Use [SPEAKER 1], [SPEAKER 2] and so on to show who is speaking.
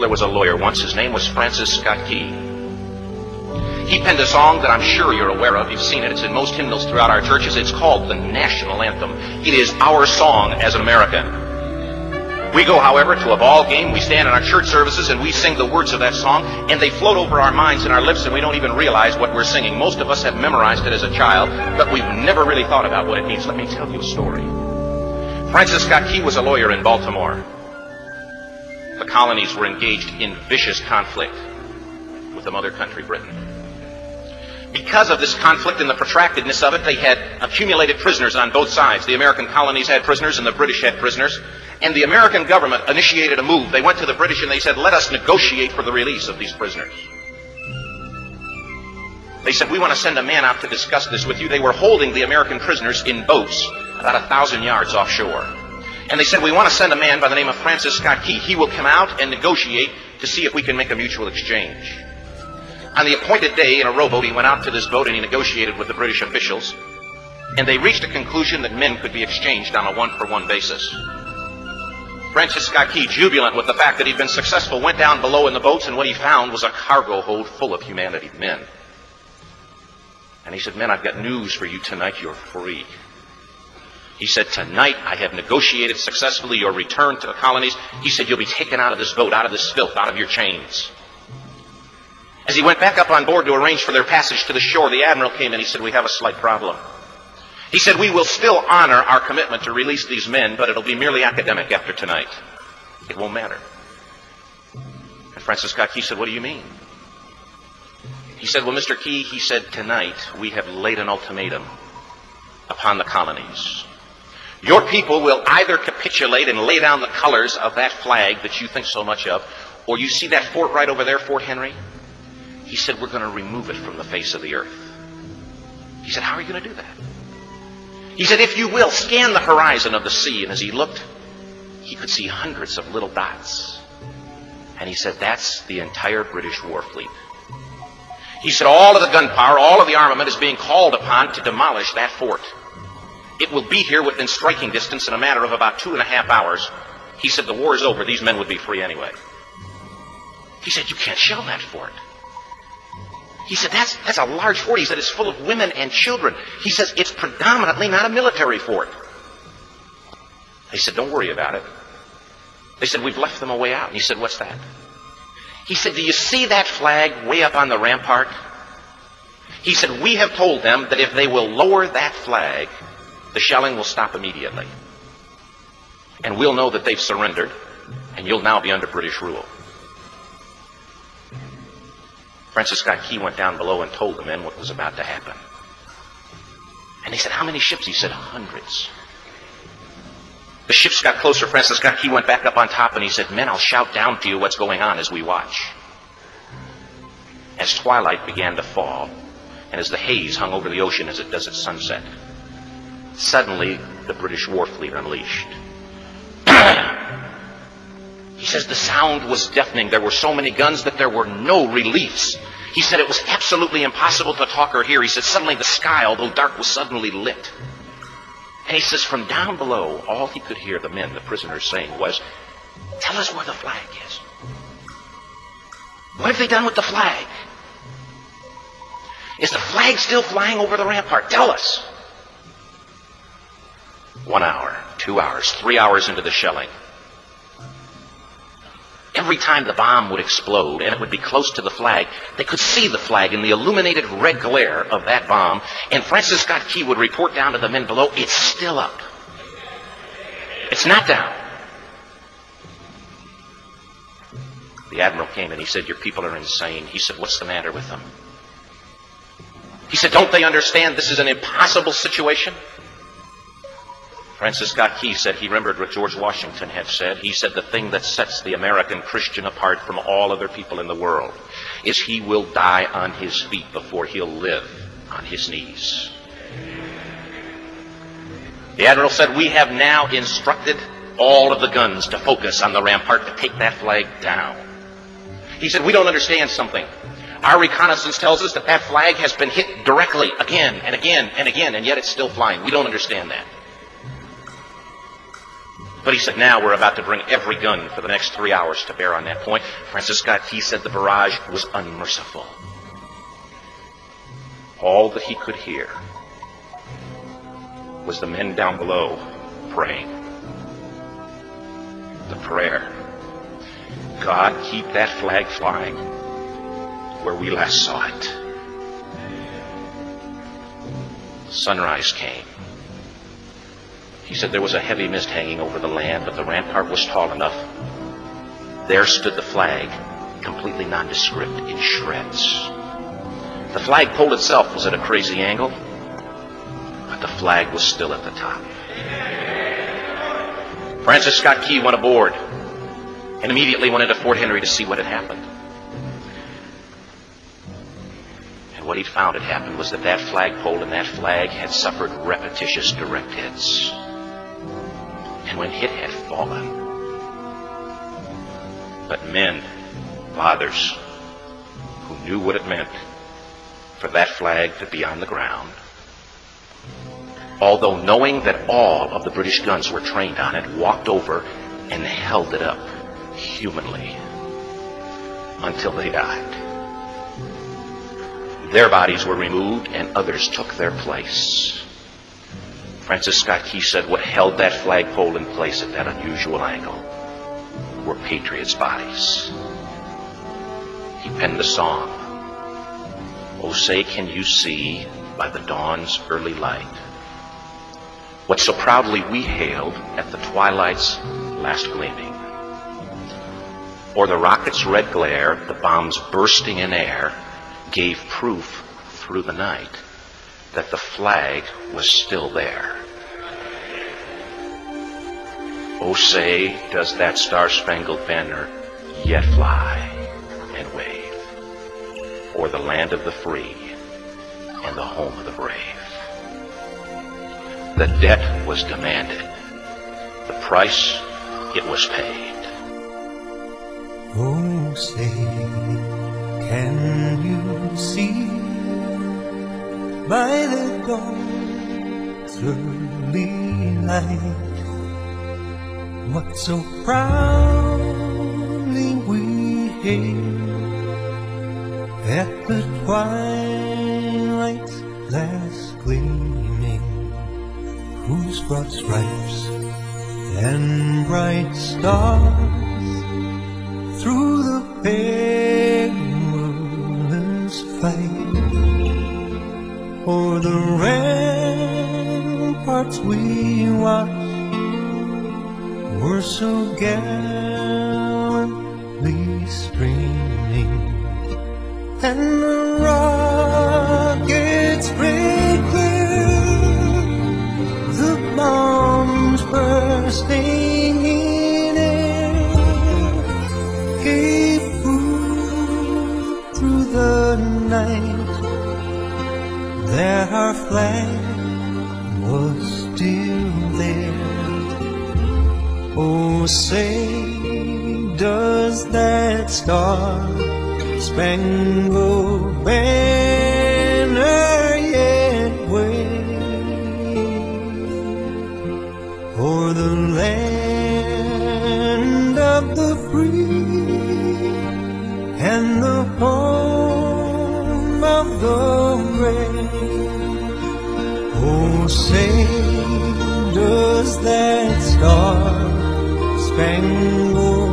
[SPEAKER 1] There was a lawyer once. His name was Francis Scott Key. He penned a song that I'm sure you're aware of. You've seen it. It's in most hymnals throughout our churches. It's called the national anthem. It is our song as an American. We go, however, to a ball game. We stand in our church services and we sing the words of that song, and they float over our minds and our lips, and we don't even realize what we're singing. Most of us have memorized it as a child, but we've never really thought about what it means. Let me tell you a story. Francis Scott Key was a lawyer in Baltimore. The colonies were engaged in vicious conflict with the mother country, Britain. Because of this conflict and the protractedness of it, they had accumulated prisoners on both sides. The American colonies had prisoners and the British had prisoners. And the American government initiated a move. They went to the British and they said, let us negotiate for the release of these prisoners. They said, we want to send a man out to discuss this with you. They were holding the American prisoners in boats about 1,000 yards offshore. And they said, we want to send a man by the name of Francis Scott Key. He will come out and negotiate to see if we can make a mutual exchange. On the appointed day, in a rowboat, he went out to this boat and he negotiated with the British officials. And they reached a conclusion that men could be exchanged on a one-for-one basis. Francis Scott Key, jubilant with the fact that he'd been successful, went down below in the boats, and what he found was a cargo hold full of humanity, men. And he said, men, I've got news for you tonight. You're free. He said, tonight I have negotiated successfully your return to the colonies. He said, you'll be taken out of this boat, out of this filth, out of your chains. As he went back up on board to arrange for their passage to the shore, the admiral came in. He said, we have a slight problem. He said, we will still honor our commitment to release these men, but it'll be merely academic after tonight. It won't matter. And Francis Scott Key said, what do you mean? He said, well, Mr. Key, he said, tonight we have laid an ultimatum upon the colonies. Your people will either capitulate and lay down the colors of that flag that you think so much of, or you see that fort right over there, Fort Henry? He said, we're going to remove it from the face of the earth. He said, how are you going to do that? He said, if you will, scan the horizon of the sea. And as he looked, he could see hundreds of little dots. And he said, that's the entire British war fleet. He said, all of the gunpowder, all of the armament is being called upon to demolish that fort. It will be here within striking distance in a matter of about 2.5 hours. He said, the war is over. These men would be free anyway. He said, you can't shell that fort. He said, that's a large fort. He said, it's full of women and children. He says, it's predominantly not a military fort. They said, don't worry about it. They said, we've left them a way out. And he said, what's that? He said, do you see that flag way up on the rampart? He said, we have told them that if they will lower that flag, the shelling will stop immediately. And we'll know that they've surrendered, and you'll now be under British rule. Francis Scott Key went down below and told the men what was about to happen. And they said, how many ships? He said, hundreds. The ships got closer. Francis Scott Key went back up on top and he said, men, I'll shout down to you what's going on as we watch. As twilight began to fall, and as the haze hung over the ocean as it does at sunset, suddenly the British war fleet unleashed. He says the sound was deafening. There were so many guns that there were no reliefs. He said it was absolutely impossible to talk or hear. He said suddenly the sky, although dark, was suddenly lit. And he says from down below, all he could hear the men, the prisoners, saying was, tell us where the flag is. What have they done with the flag? Is the flag still flying over the rampart? Tell us. 1 hour, 2 hours, 3 hours into the shelling, every time the bomb would explode and it would be close to the flag, they could see the flag in the illuminated red glare of that bomb. And Francis Scott Key would report down to the men below, it's still up. It's not down. The admiral came and he said, your people are insane. He said, what's the matter with them? He said, don't they understand this is an impossible situation? Francis Scott Key said he remembered what George Washington had said. He said the thing that sets the American Christian apart from all other people in the world is he will die on his feet before he'll live on his knees. The admiral said, we have now instructed all of the guns to focus on the rampart to take that flag down. He said, we don't understand something. Our reconnaissance tells us that that flag has been hit directly again and again and again, and yet it's still flying. We don't understand that. But he said, now we're about to bring every gun for the next 3 hours to bear on that point. Francis Scott Key said the barrage was unmerciful. All that he could hear was the men down below praying. The prayer, God, keep that flag flying where we last saw it. Sunrise came. He said there was a heavy mist hanging over the land, but the rampart was tall enough. There stood the flag, completely nondescript, in shreds. The flagpole itself was at a crazy angle, but the flag was still at the top. Francis Scott Key went aboard and immediately went into Fort Henry to see what had happened. And what he'd found had happened was that that flagpole and that flag had suffered repetitious direct hits. And when it had fallen, but men, fathers, who knew what it meant for that flag to be on the ground, although knowing that all of the British guns were trained on it, walked over and held it up humanly until they died. Their bodies were removed and others took their place. Francis Scott Key said what held that flagpole in place at that unusual angle were patriots' bodies. He penned the song, "Oh, say can you see by the dawn's early light what so proudly we hailed at the twilight's last gleaming, or the rocket's red glare, the bombs bursting in air, gave proof through the night that the flag was still there. Oh, say, does that star-spangled banner yet fly and wave o'er the land of the free and the home of the brave? The debt was demanded. The price, it was paid."
[SPEAKER 2] Oh, say, can you see by the dawn's early light what so proudly we hailed at the twilight's last gleaming, whose broad stripes and bright stars through the perilous fight o'er the ramparts we watched were so gallantly streaming, and the rockets red glare, the bombs bursting in air, gave proof through the night that our flag was still there. Oh, say, does that star-spangled banner yet wave o'er the land of the free and the home of the brave? Oh, say, does that star-spangled